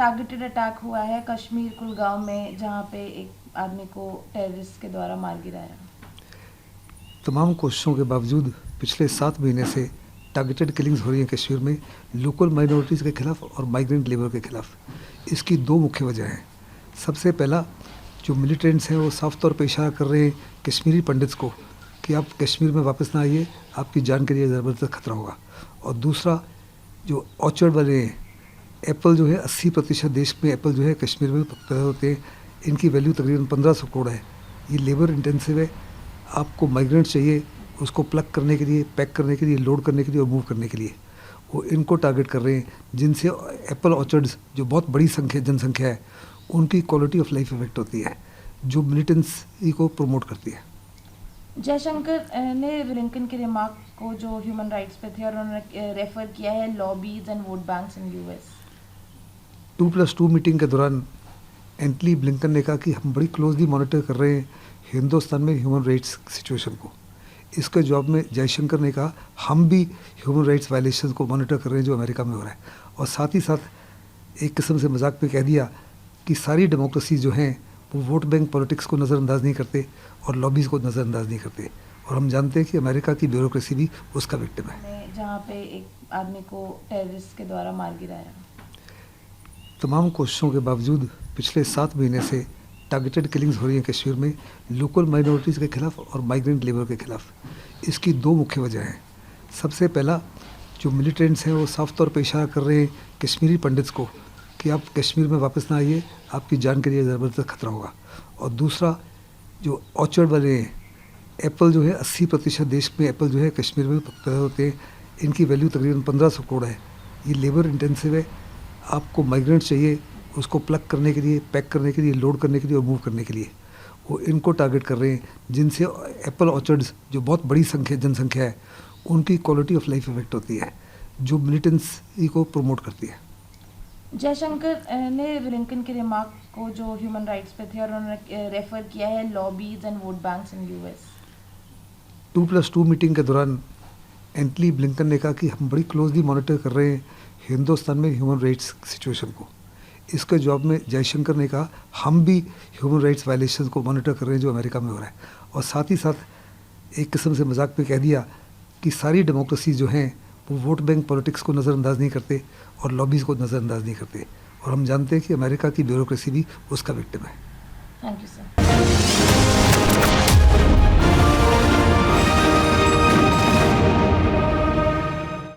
Targeted attack हुआ है कश्मीर कुलगांव में, जहां पे एक आदमी को टेररिस्ट के द्वारा मार गिराया। तमाम कोशिशों के बावजूद पिछले 7 महीने से टारगेटेड किलिंग्स हो रही हैं कश्मीर में लोकल माइनॉरिटीज़ के खिलाफ और माइग्रेंट लेबर के खिलाफ। इसकी 2 मुख्य वजह हैं। सबसे पहला, जो मिलिटेंट्स हैं वो साफ तौर पे इशारा कर रहे हैं कश्मीरी पंडित्स को कि आप कश्मीर में वापस ना आइए, आपकी जान के लिए ज़बरदस्त खतरा होगा। और दूसरा, जो ऑर्चर्ड वाले हैं, एप्पल जो है 80% देश में एप्पल जो है कश्मीर में पैदा होते हैं, इनकी वैल्यू तकरीबन 1500 करोड़ है। ये लेबर इंटेंसिव है। आपको माइग्रेंट चाहिए, उसको प्लग करने के लिए, पैक करने के लिए, लोड करने के लिए और मूव करने के लिए वो इनको टारगेट कर रहे हैं, जिनसे एप्पल ऑर्चर्ड्स जो बहुत बड़ी जनसंख्या है उनकी क्वालिटी ऑफ लाइफ इफेक्ट होती है, जो मिलिटेंसी को प्रमोट करती है। जयशंकर ने ब्लिंकन के रिमार्क को जो ह्यूमन राइट्स पे थे और उन्होंने रेफर किया है lobbies and vote banks in US. 2+2 meeting के दौरान एंटनी ब्लिंकन ने कहा कि हम बड़ी क्लोजली मॉनिटर कर रहे हैं हिंदुस्तान में ह्यूमन राइट्स सिचुएशन को। इसके जवाब में जयशंकर ने कहा हम भी ह्यूमन राइट्स वायलेशन को मॉनिटर कर रहे हैं जो अमेरिका में हो रहा है। और साथ ही साथ एक किस्म से मजाक में कह दिया कि सारी डेमोक्रेसी जो हैं वो वोट बैंक पॉलिटिक्स को नज़रअंदाज नहीं करते और लॉबीज़ को नज़रअंदाज नहीं करते। और हम जानते हैं कि अमेरिका की ब्यूरोक्रेसी भी उसका विक्टिम है। जहाँ पे एक आदमी को टेररिस्ट के द्वारा मार गिराया। तमाम कोशिशों के बावजूद पिछले 7 महीने से टारगेटेड किलिंग्स हो रही हैं कश्मीर में लोकल माइनॉरिटीज़ के खिलाफ और माइग्रेंट लेबर के खिलाफ। इसकी 2 मुख्य वजह हैं। सबसे पहला, जो मिलिटेंट्स हैं वो साफ तौर पे इशारा कर रहे हैं कश्मीरी पंडित्स को कि आप कश्मीर में वापस ना आइए, आपकी जान के लिए ज़बरदस्त खतरा होगा। और दूसरा, जो ऑर्चर्ड वाले हैं, एप्पल जो है 80% देश में एप्पल जो है कश्मीर में पैदा होते हैं, इनकी वैल्यू तकरीबन 1500 करोड़ है। ये लेबर इंटेंसिव है। आपको माइग्रेंट चाहिए, उसको प्लग करने के लिए, पैक करने के लिए, लोड करने के लिए और मूव करने के लिए वो इनको टारगेट कर रहे हैं, जिनसे एप्पल ऑर्चर्ड्स जो बहुत बड़ी जनसंख्या है उनकी क्वालिटी ऑफ लाइफ इफेक्ट होती है, जो मिलिटेंसी को प्रमोट करती है। जयशंकर ने ब्लिंकन के रिमार्क को जो ह्यूमन राइट्स पे थे और उन्होंने रेफर किया है lobbies and vote banks in US. 2+2 meeting के दौरान एंटनी ब्लिंकन ने कहा कि हम बड़ी क्लोजली मॉनिटर कर रहे हैं हिंदुस्तान में ह्यूमन राइट्स सिचुएशन को। इसके जवाब में जयशंकर ने कहा हम भी ह्यूमन राइट्स वायलेशन को मॉनिटर कर रहे हैं जो अमेरिका में हो रहा है। और साथ ही साथ एक किस्म से मजाक में कह दिया कि सारी डेमोक्रेसी जो हैं वो वोट बैंक पॉलिटिक्स को नज़रअंदाज नहीं करते और लॉबीज़ को नज़रअंदाज नहीं करते। और हम जानते हैं कि अमेरिका की ब्यूरोक्रेसी भी उसका विक्टिम है। Thank you sir.